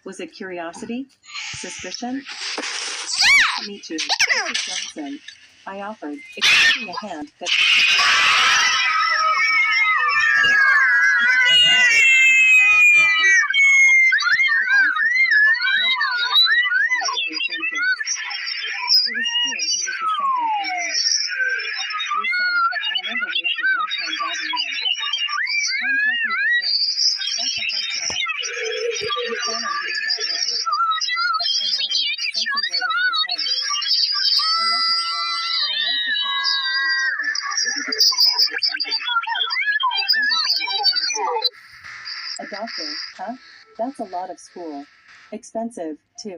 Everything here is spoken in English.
Was it curiosity? Suspicion? Nice to meet you, Mrs. Johnson. I offered, extending a hand that... It was clear he was the center of the world. We sat, and never wasted no time diving in. Tom tells me you're a nurse. That's a hard job. You plan on doing that now? I nodded, sensing where this was heading. I love my job, but I'm also planning to study further, maybe become a doctor someday. Linda's eyes narrowed again. A doctor, huh? That's a lot of school. Expensive, too.